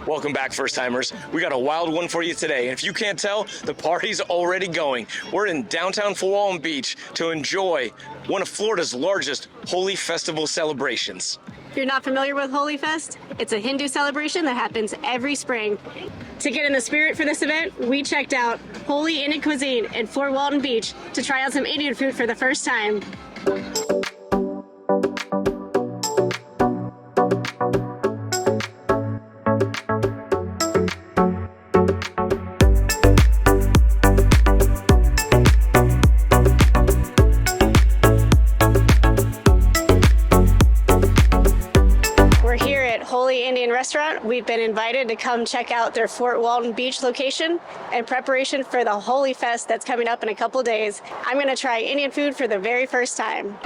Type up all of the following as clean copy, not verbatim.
Welcome back, first-timers. We got a wild one for you today, and if you can't tell, the party's already going. We're in downtown Fort Walton Beach to enjoy one of Florida's largest Holi Festival celebrations. If you're not familiar with Holi Fest, it's a Hindu celebration that happens every spring. To get in the spirit for this event, we checked out Holi Indian Cuisine in Fort Walton Beach to try out some Indian food for the first time. Holi Indian Restaurant. We've been invited to come check out their Fort Walton Beach location in preparation for the Holi Fest that's coming up in a couple days. I'm going to try Indian food for the very first time.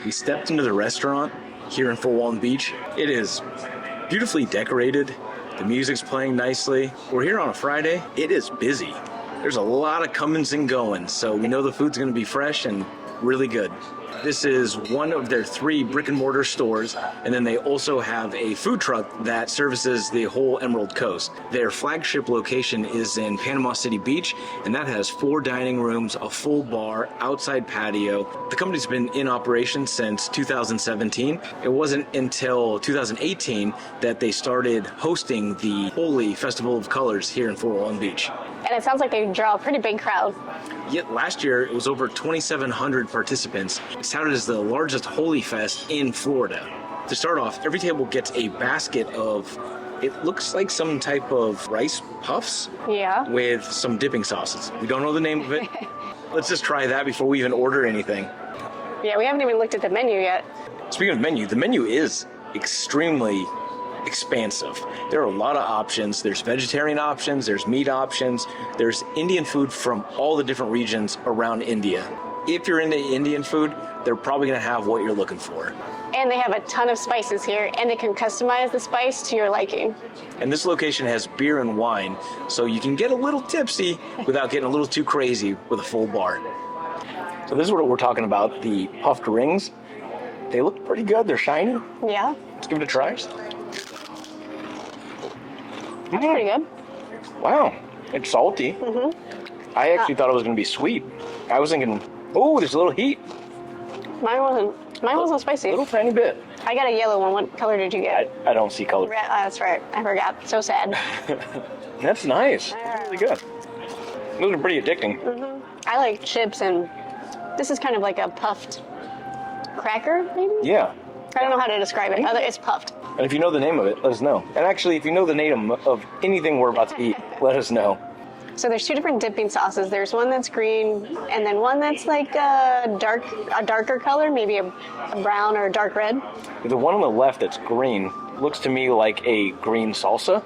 We stepped into the restaurant here in Fort Walton Beach. It is beautifully decorated. The music's playing nicely. We're here on a Friday. It is busy. There's a lot of comings and goings, so we know the food's gonna be fresh and really good. This is one of their 3 brick and mortar stores, and then they also have a food truck that services the whole Emerald Coast. Their flagship location is in Panama City Beach, and that has 4 dining rooms, a full bar, outside patio. The company's been in operation since 2017. It wasn't until 2018 that they started hosting the Holi Festival of Colors here in Fort Walton Beach. And it sounds like they draw a pretty big crowd. Yet last year, it was over 2,700 participants. It's touted as the largest Holi Fest in Florida. To start off, every table gets a basket of, it looks like some type of rice puffs. Yeah. With some dipping sauces. We don't know the name of it. Let's just try that before we even order anything. Yeah, we haven't even looked at the menu yet. Speaking of menu, the menu is extremely expansive. There are a lot of options. There's vegetarian options, there's meat options, there's Indian food from all the different regions around India. If you're into Indian food, they're probably going to have what you're looking for. And they have a ton of spices here, and they can customize the spice to your liking. And this location has beer and wine, so you can get a little tipsy without getting a little too crazy with a full bar. So this is what we're talking about, the puffed rings. They look pretty good. They're shiny. Yeah. Let's give it a try. That's pretty good. Wow, it's salty. I actually thought it was going to be sweet. I was thinking, oh, there's a little heat. Mine wasn't spicy. A little tiny bit. I got a yellow one. What color did you get? I don't see color. Red, that's right. I forgot. So sad. That's nice. That's really good. Those are pretty addicting. I like chips, and this is kind of like a puffed cracker, maybe? Yeah. I don't know how to describe it. It's puffed. And if you know the name of it, let us know. And actually, if you know the name of anything we're about to eat, let us know. So there's 2 different dipping sauces. There's one that's green, and then one that's like a darker color, maybe a brown or a dark red. The one on the left that's green looks to me like a green salsa.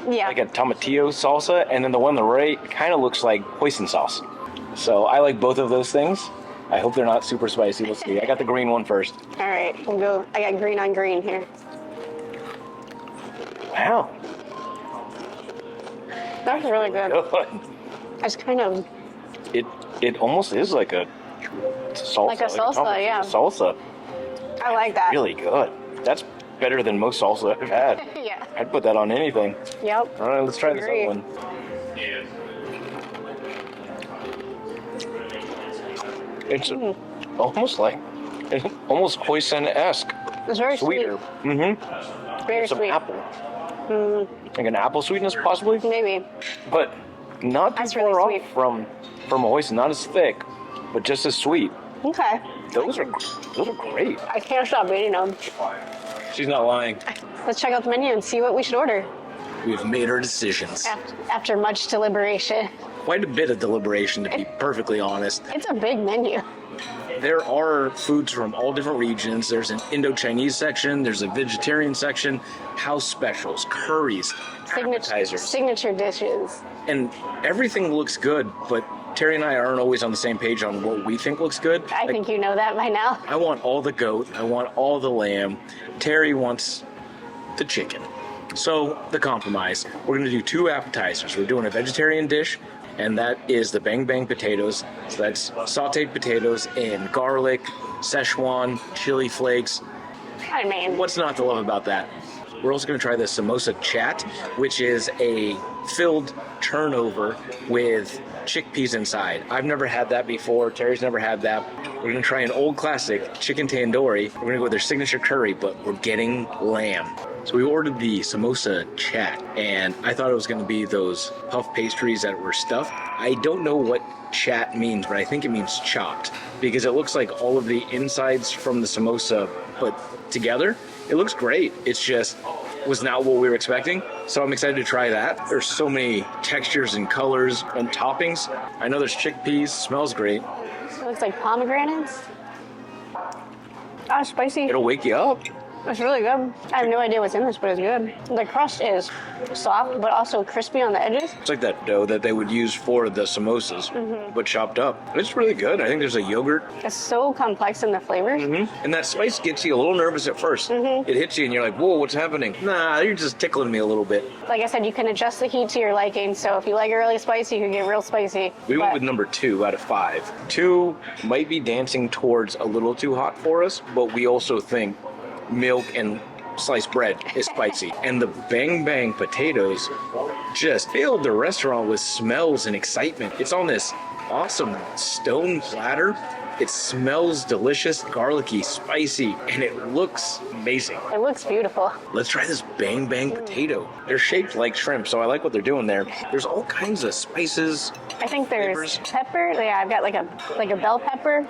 Yeah. Like a tomatillo salsa. And then the one on the right kind of looks like hoisin sauce. So I like both of those things. I hope they're not super spicy. Let's see. I got the green one first. All right, we'll go. I got green on green here. Wow. That's really good. Good. It's kind of... It almost is like a salsa. Like a salsa, yeah. Salsa. I like that. Really good. That's better than most salsa I've had. Yeah. I'd put that on anything. Yep. All right, let's try this other one. It's almost like, it's almost hoisin-esque. It's very Sweeter. sweet. Very Some sweet. apple. Like an apple sweetness, possibly? Maybe. But not too That's far really off sweet. from a hoisin. Not as thick, but just as sweet. Okay. Those are great. I can't stop eating them. She's not lying. Let's check out the menu and see what we should order. We've made our decisions. After much deliberation. Quite a bit of deliberation, to be perfectly honest. It's a big menu. there are foods from all different regions. There's an Indo-Chinese section, there's a vegetarian section, house specials, curries, appetizers. Signature dishes. And everything looks good, but Terry and I aren't always on the same page on what we think looks good. I think you know that by now. I want all the goat, I want all the lamb. Terry wants the chicken. So, the compromise. We're going to do 2 appetizers. We're doing a vegetarian dish, and that is the bang bang potatoes. So that's sauteed potatoes in garlic, Szechuan, chili flakes. I mean, What's not to love about that? We're also going to try the samosa chat, which is a filled turnover with chickpeas inside. I've never had that before. Terry's never had that. We're going to try an old classic, chicken tandoori. We're going to go with their signature curry, but we're getting lamb. So we ordered the samosa chat, and I thought it was going to be those puff pastries that were stuffed. I don't know what chat means, but I think it means chopped, because it looks like all of the insides from the samosa put together. It looks great. It's just was not what we were expecting, so I'm excited to try that. There's so many textures and colors and toppings. I know there's chickpeas. Smells great. it looks like pomegranates. Spicy. It'll wake you up. It's really good. I have no idea what's in this, but it's good. The crust is soft, but also crispy on the edges. It's like that dough that they would use for the samosas, but chopped up. It's really good. I think there's a yogurt. It's so complex in the flavors. And that spice gets you a little nervous at first. It hits you and you're like, whoa, what's happening? Nah, you're just tickling me a little bit. Like I said, you can adjust the heat to your liking, so if you like it really spicy, you can get real spicy. We went with number 2 out of 5. 2 might be dancing towards a little too hot for us, but we also think milk and sliced bread is spicy. And the bang bang potatoes just filled the restaurant with smells and excitement. It's on this awesome stone platter. It smells delicious, garlicky, spicy, and it looks amazing. It looks beautiful. Let's try this bang bang potato. They're shaped like shrimp, so I like what they're doing there. There's all kinds of spices. I think there's flavors. pepper. Yeah, I've got like a bell pepper.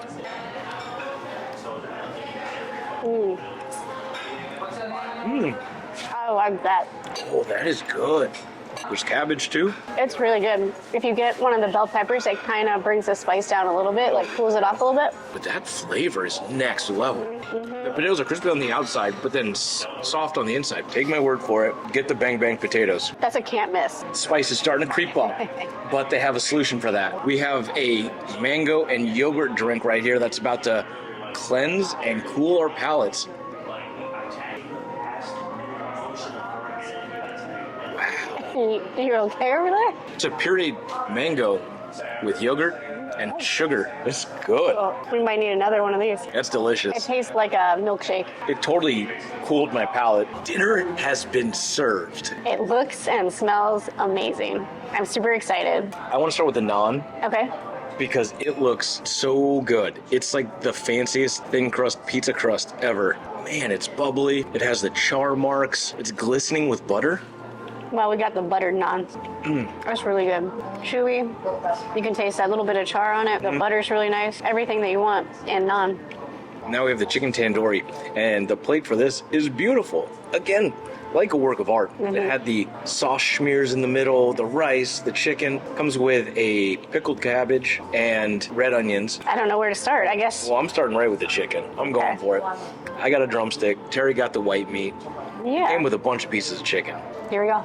I like that. Oh, that is good. There's cabbage too. It's really good. If you get one of the bell peppers, it kind of brings the spice down a little bit, like cools it off a little bit. But that flavor is next level. The potatoes are crispy on the outside, but then soft on the inside. Take my word for it. Get the bang bang potatoes. That's a can't miss. Spice is starting to creep up, but they have a solution for that. We have a mango and yogurt drink right here that's about to cleanse and cool our palates. You're okay over there? It's a pureed mango with yogurt and sugar. It's good. Oh, we might need another one of these. That's It delicious. tastes like a milkshake. It totally cooled my palate. Dinner has been served. It looks and smells amazing. I'm super excited. I want to start with the naan Okay. because it looks so good. It's like the fanciest thin crust pizza crust ever. Man, it's bubbly. It has the char marks. It's glistening with butter. Well, we got the buttered naan. That's really good. Chewy. You can taste that little bit of char on it. The butter's really nice. Everything that you want in naan. Now we have the chicken tandoori, and the plate for this is beautiful. Again, like a work of art. It had the sauce smears in the middle, the rice, the chicken. Comes with a pickled cabbage and red onions. I don't know where to start. I guess. Well, I'm starting right with the chicken. I'm going Okay. for it. I got a drumstick. Terry got the white meat. Yeah. Came with a bunch of pieces of chicken. Here we go.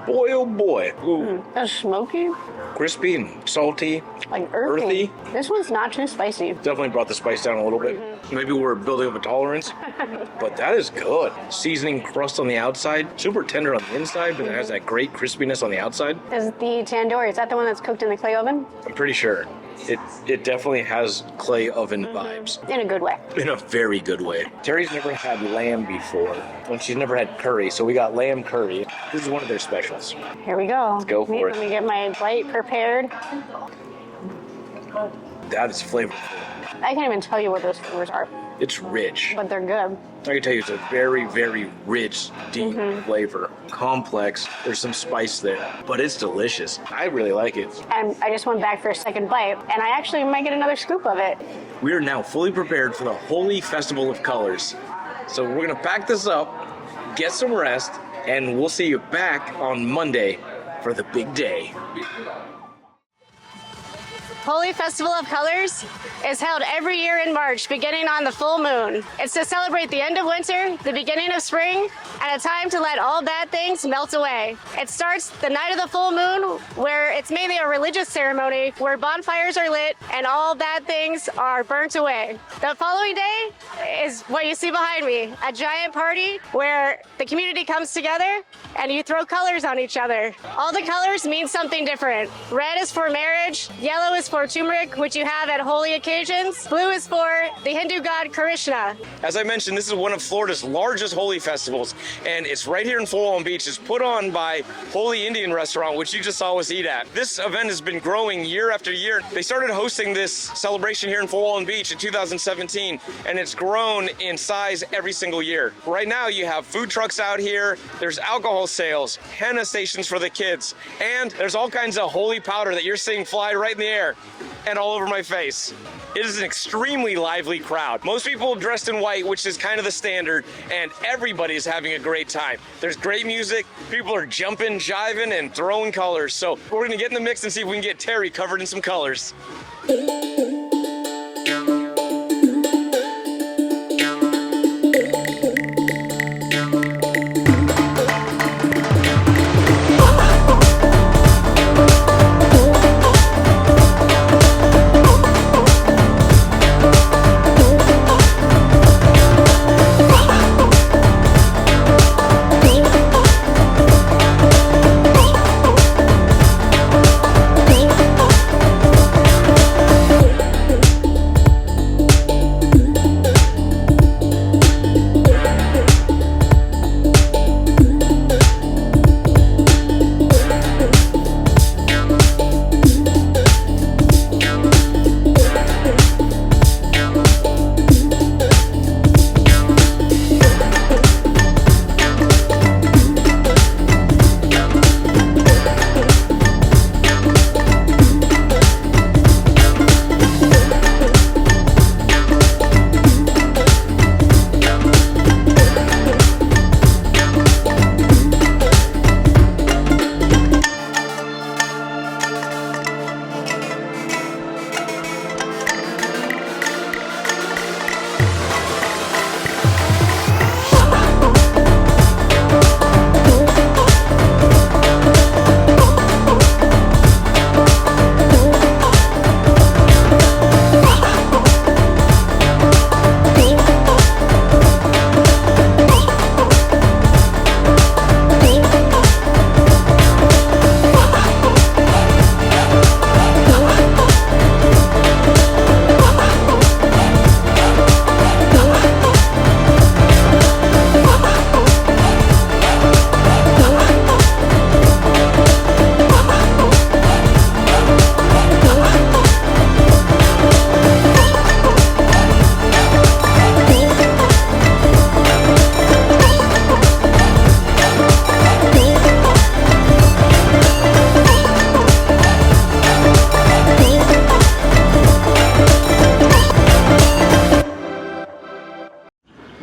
Boy, oh boy. Ooh, That's smoky, crispy and salty. like earthy. Earthy. This one's not too spicy. Definitely brought the spice down a little bit. Maybe we're building up a tolerance, but that is good. Seasoning crust on the outside, super tender on the inside, but it has that great crispiness on the outside. Is the tandoori, is that the one that's cooked in the clay oven? I'm pretty sure. It definitely has clay oven vibes. In a good way. In a very good way. Terry's never had lamb before, and she's never had curry, so we got lamb curry. This is one of their specials. Here we go. Let's go for it. Let me get my bite prepared. That is flavorful. I can't even tell you what those flavors are, It's rich. but they're good. I can tell you it's a very, very rich, deep flavor. Complex. There's some spice there, but it's delicious. I really like it. And I just went back for a second bite, and I actually might get another scoop of it. We are now fully prepared for the Holi Festival of Colors. So we're going to pack this up, get some rest, and we'll see you back on Monday for the big day. Holi Festival of Colors is held every year in March, beginning on the full moon. It's to celebrate the end of winter, the beginning of spring, and a time to let all bad things melt away. It starts the night of the full moon, where it's mainly a religious ceremony where bonfires are lit and all bad things are burnt away. The following day is what you see behind me, a giant party where the community comes together and you throw colors on each other. All the colors mean something different. Red is for marriage, yellow is for turmeric, which you have at holy occasions, blue is for the Hindu god Krishna. As I mentioned, this is one of Florida's largest Holi festivals, and it's right here in Fort Walton Beach. It's put on by Holi Indian Restaurant, which you just saw us eat at. This event has been growing year after year. They started hosting this celebration here in Fort Walton Beach in 2017, and it's grown in size every single year. Right now, you have food trucks out here, there's alcohol sales, henna stations for the kids, and there's all kinds of holy powder that you're seeing fly right in the air and all over my face. It is an extremely lively crowd. Most people dressed in white, which is kind of the standard, and everybody is having a great time. There's great music, people are jumping, jiving, and throwing colors. So we're gonna get in the mix and see if we can get Terry covered in some colors.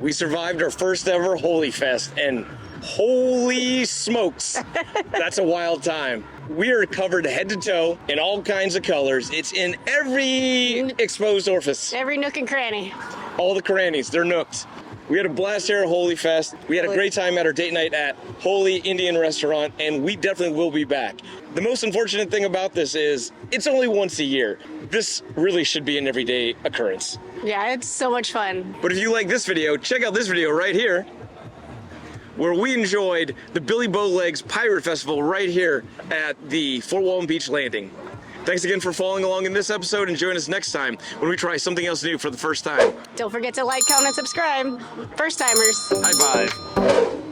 We survived our first ever Holi Fest, and holy smokes, that's a wild time. We are covered head to toe in all kinds of colors. It's in every exposed orifice. Every nook and cranny. All the crannies, they're nooked. We had a blast here at Holi Fest. We had a great time at our date night at Holi Indian Restaurant, and we definitely will be back. The most unfortunate thing about this is it's only once a year. This really should be an everyday occurrence. Yeah, it's so much fun. But if you like this video, check out this video right here, where we enjoyed the Billy Bowlegs Pirate Festival right here at the Fort Walton Beach Landing. Thanks again for following along in this episode, and join us next time when we try something else new for the first time. Don't forget to like, comment, and subscribe. First timers. Bye-bye.